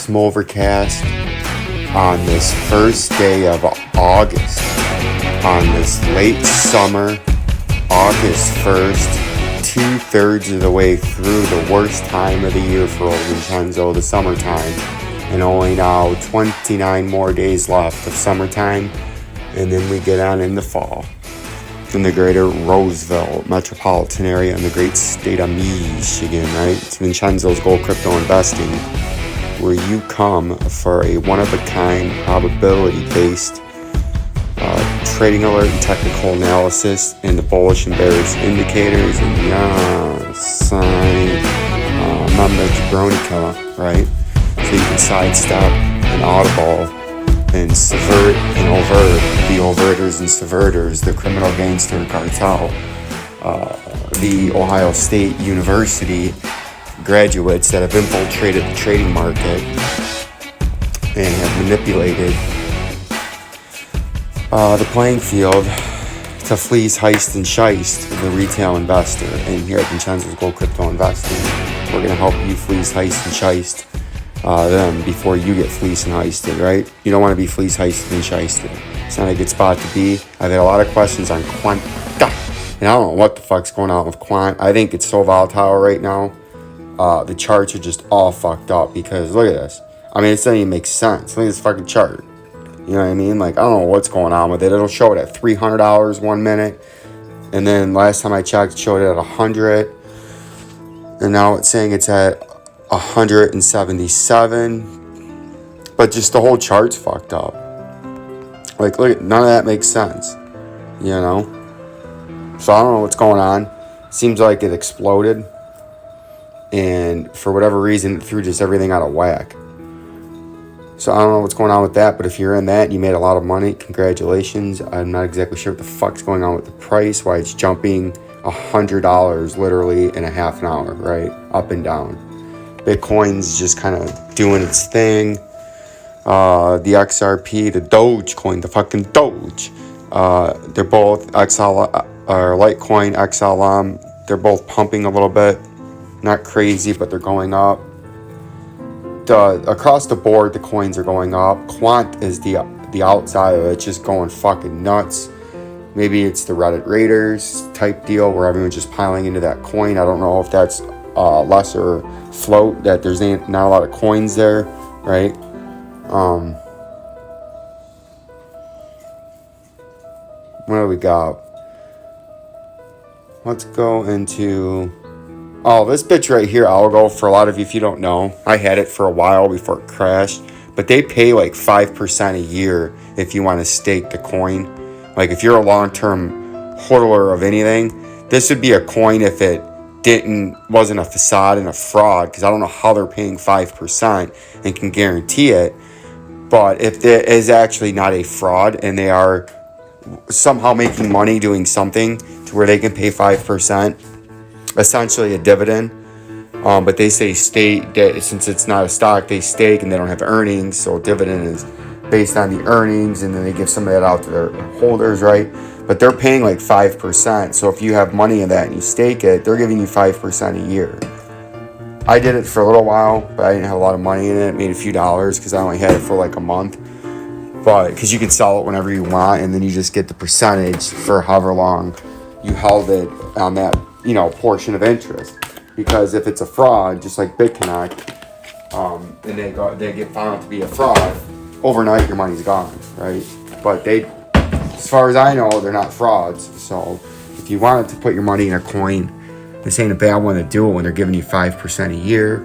awesome overcast on this first day of August, on this late summer, August 1st, 2/3 of the way through the worst time of the year for old Vincenzo, the summertime, and only now 29 more days left of summertime, and then we get on into fall. In the greater Roseville metropolitan area in the great state of Michigan, right? It's Vincenzo's Gold Crypto Investing, where you come for a one-of-a-kind, probability-based trading alert and technical analysis and the bullish and bearish indicators and remember Jabronica, right? So you can sidestep and audible and subvert and overt the overters and subverters, the criminal gangster cartel, the Ohio State University graduates that have infiltrated the trading market and have manipulated the playing field to fleece, heist, and shiest the retail investor. And here at Vincenzo's Gold Crypto Investing, we're going to help you fleece, heist, and shiest them before you get fleeced and heisted, right? You don't want to be fleeced, heisted, and shysted. It's not a good spot to be. I've had a lot of questions on Quant, and I don't know what the fuck's going on with Quant. I think it's so volatile right now. The charts are just all fucked up because look at this. I mean, it doesn't even make sense. Look at this fucking chart. You know what I mean? Like, I don't know what's going on with it. It'll show it at $300 1 minute. And then last time I checked, it showed it at 100. And now it's saying it's at 177. But just the whole chart's fucked up. Like, look, none of that makes sense. You know? So I don't know what's going on. Seems like it exploded. And for whatever reason, it threw just everything out of whack. So I don't know what's going on with that, but if you're in that and you made a lot of money, congratulations. I'm not exactly sure what the fuck's going on with the price, why it's jumping $100 literally in a half an hour, right? Up and down. Bitcoin's just kind of doing its thing. The XRP, the Dogecoin, the fucking Doge. They're both Litecoin, XLM. They're both pumping a little bit. Not crazy, but they're going up. Across the board, the coins are going up. Quant is the outside of it, just going fucking nuts. Maybe it's the Reddit Raiders type deal where everyone's just piling into that coin. I don't know if that's lesser float, that there's not a lot of coins there, right? What do we got? Let's go into... Oh, this bitch right here, Algo, for a lot of you, if you don't know, I had it for a while before it crashed, but they pay like 5% a year if you want to stake the coin. Like if you're a long-term hodler of anything, this would be a coin if it wasn't a facade and a fraud, because I don't know how they're paying 5% and can guarantee it, but if it is actually not a fraud and they are somehow making money doing something to where they can pay 5%, essentially a dividend, but they say since it's not a stock, they stake and they don't have earnings, so dividend is based on the earnings, and then they give some of that out to their holders, right? But they're paying like 5%, so if you have money in that and you stake it, they're giving you 5% a year. I did it for a little while, but I didn't have a lot of money in it. Made a few dollars because I only had it for like a month, but because you can sell it whenever you want, and then you just get the percentage for however long you held it on that portion of interest. Because if it's a fraud, just like BitConnect, and they get found to be a fraud, overnight your money's gone, right? But as far as I know, they're not frauds. So if you wanted to put your money in a coin, this ain't a bad one to do it when they're giving you 5% a year,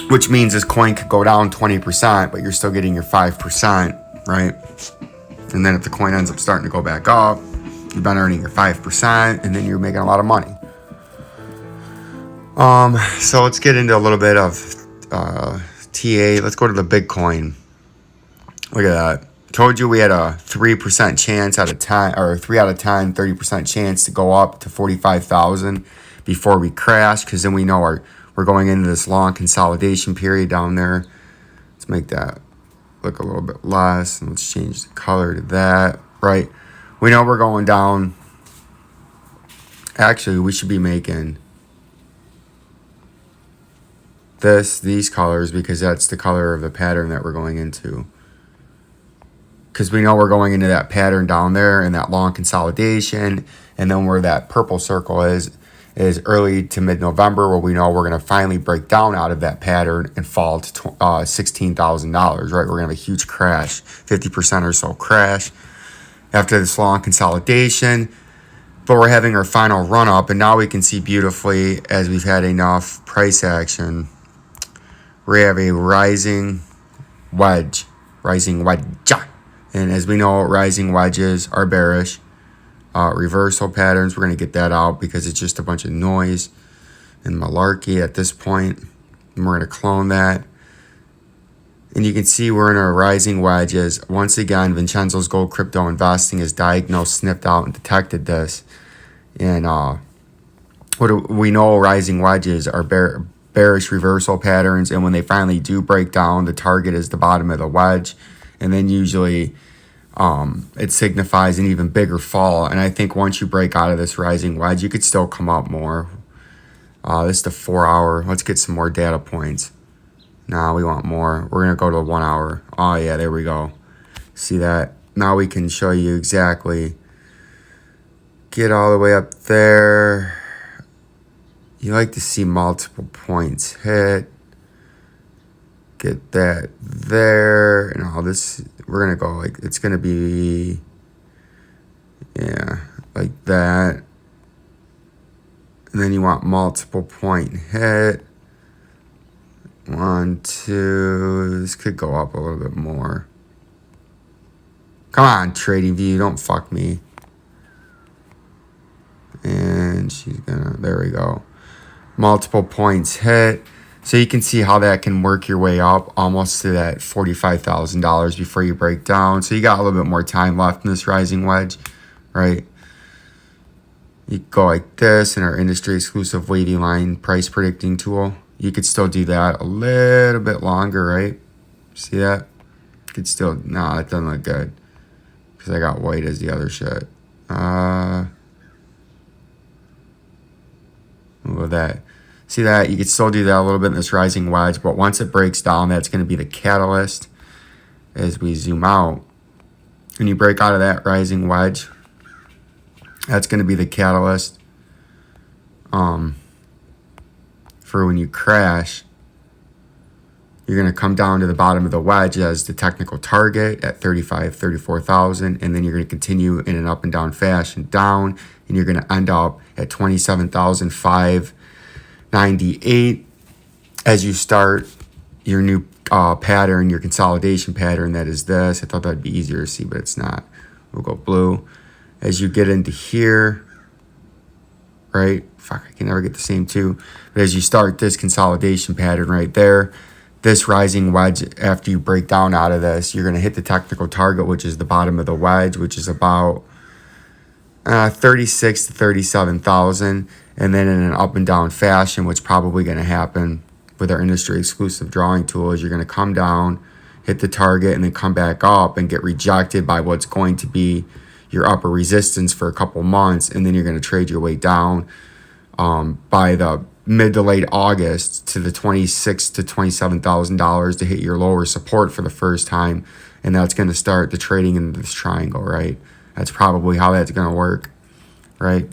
which means this coin could go down 20%, but you're still getting your 5%, right? And then if the coin ends up starting to go back up, you've been earning your 5%, and then you're making a lot of money. So let's get into a little bit of TA. Let's go to the Bitcoin. Look at that. Told you we had a 3% chance out of 10, or 3 out of 10, 30% chance to go up to 45,000 before we crash, because then we know we're going into this long consolidation period down there. Let's make that look a little bit less, and let's change the color to that, right? We know we're going down. Actually, we should be making these colors, because that's the color of the pattern that we're going into. Because we know we're going into that pattern down there in that long consolidation, and then where that purple circle is early to mid-November, where we know we're going to finally break down out of that pattern and fall to $16,000, right? We're going to have a huge crash, 50% or so crash after this long consolidation. But we're having our final run up, and now we can see beautifully, as we've had enough price action, we have a rising wedge. And as we know, rising wedges are bearish. Reversal patterns, we're going to get that out because it's just a bunch of noise and malarkey at this point. And we're going to clone that. And you can see we're in our rising wedges. Once again, Vincenzo's Gold Crypto Investing has diagnosed, sniffed out, and detected this. And we know rising wedges are bearish reversal patterns. And when they finally do break down, the target is the bottom of the wedge. And then usually it signifies an even bigger fall. And I think once you break out of this rising wedge, you could still come up more. This is the 4 hour. Let's get some more data points. Nah, we want more. We're going to go to 1 hour. Oh, yeah, there we go. See that? Now we can show you exactly. Get all the way up there. You like to see multiple points hit. Get that there. And all this, we're going to go like, it's going to be, yeah, like that. And then you want multiple point hit. 1, 2, this could go up a little bit more. Come on, Trading View, don't fuck me. And she's gonna, there we go. Multiple points hit. So you can see how that can work your way up almost to that $45,000 before you break down. So you got a little bit more time left in this rising wedge, right? You go like this in our industry exclusive wavy line price predicting tool. You could still do that a little bit longer, right? See that? Could still, no, it doesn't look good because I got white as the other shit. Look at that. See that? You could still do that a little bit in this rising wedge, but once it breaks down, that's going to be the catalyst as we zoom out. When you break out of that rising wedge, that's going to be the catalyst for when you crash. You're going to come down to the bottom of the wedge as the technical target at 34,000, and then you're going to continue in an up and down fashion down, and you're going to end up at 27,598 as you start your new pattern, your consolidation pattern. That is this. I thought that'd be easier to see, but it's not. We'll go blue. As you get into here, right? Fuck, I can never get the same two. But as you start this consolidation pattern right there, this rising wedge, after you break down out of this, you're going to hit the technical target, which is the bottom of the wedge, which is about 36 to 37,000. And then in an up and down fashion, what's probably going to happen with our industry exclusive drawing tool is you're going to come down, hit the target, and then come back up and get rejected by what's going to be your upper resistance for a couple months, and then you're going to trade your way down by the mid to late August to the $26,000 to $27,000 to hit your lower support for the first time, and that's going to start the trading into this triangle, right? That's probably how that's going to work, right?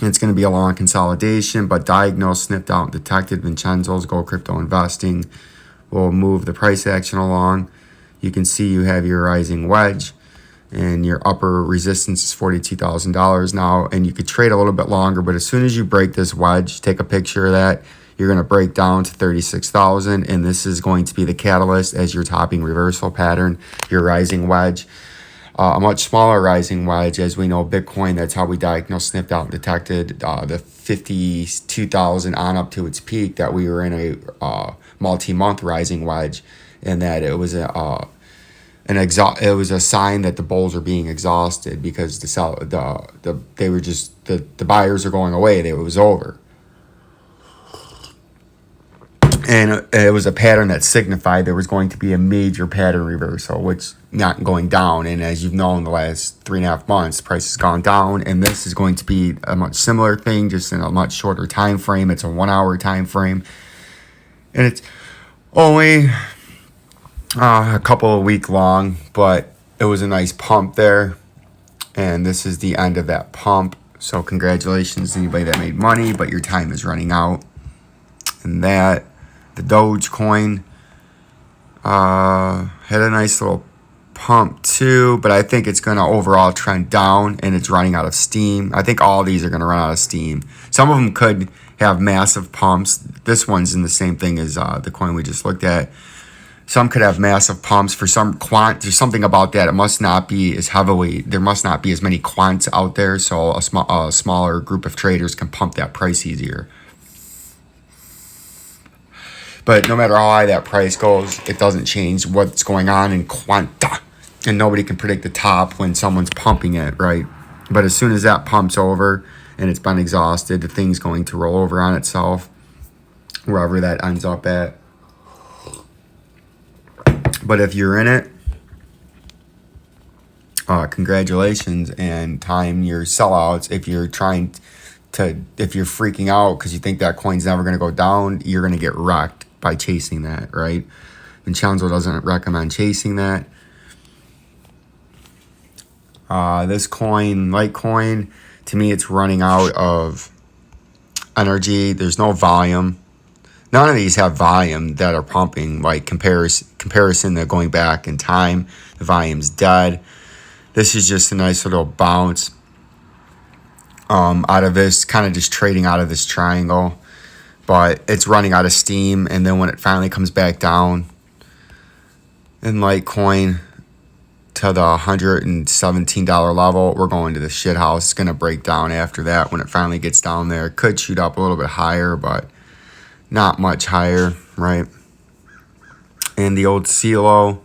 It's going to be a long consolidation, but diagnosed, sniffed out, and detected. Vincenzo's Gold Crypto Investing will move the price action along. You can see you have your rising wedge, and your upper resistance is $42,000 now, and you could trade a little bit longer, but as soon as you break this wedge, take a picture of that, you're going to break down to 36,000, and this is going to be the catalyst as your topping reversal pattern, your rising wedge. A much smaller rising wedge, as we know, Bitcoin, that's how we diagnosed, sniffed out, and detected the 52,000 on up to its peak, that we were in a multi-month rising wedge, and that it was it was a sign that the bulls are being exhausted because the buyers are going away. It was over. And it was a pattern that signified there was going to be a major pattern reversal, which not going down. And as you've known, the last 3.5 months, the price has gone down. And this is going to be a much similar thing, just in a much shorter time frame. It's a 1 hour time frame. And it's only a couple of week long, but it was a nice pump there. And this is the end of that pump. So congratulations to anybody that made money, but your time is running out. And that, the Dogecoin had a nice little pump too, but I think it's going to overall trend down, and it's running out of steam. I think all these are going to run out of steam. Some of them could have massive pumps. This one's in the same thing as the coin we just looked at. Some could have massive pumps. For some quant, there's something about that. It must not be as heavily. There must not be as many quants out there, so a smaller group of traders can pump that price easier. But no matter how high that price goes, it doesn't change what's going on in quanta. And nobody can predict the top when someone's pumping it, right? But as soon as that pumps over and it's been exhausted, the thing's going to roll over on itself, wherever that ends up at. But if you're in it, congratulations, and time your sellouts. If you're freaking out because you think that coin's never going to go down, you're going to get wrecked by chasing that, right? Vincenzo doesn't recommend chasing that. This coin, Litecoin, to me, it's running out of energy. There's no volume. None of these have volume that are pumping, like comparison to going back in time. The volume's dead. This is just a nice little bounce out of this, kind of just trading out of this triangle. But it's running out of steam, and then when it finally comes back down in Litecoin to the $117 level, we're going to the shit house. It's going to break down after that when it finally gets down there. It could shoot up a little bit higher, but not much higher, right? And the old CLO,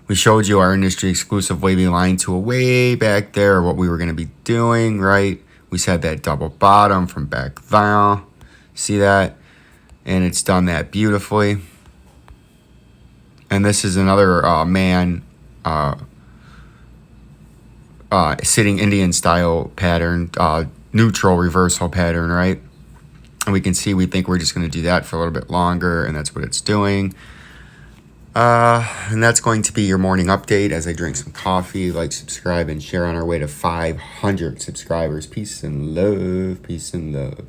we showed you our industry exclusive wavy line tool way back there, what we were going to be doing, right? We said that double bottom from back there. See that? And it's done that beautifully. And this is another man sitting Indian style pattern, neutral reversal pattern, right? And we can see, we think we're just going to do that for a little bit longer, and that's what it's doing. And that's going to be your morning update as I drink some coffee. Like, subscribe, and share on our way to 500 subscribers. Peace and love. Peace and love.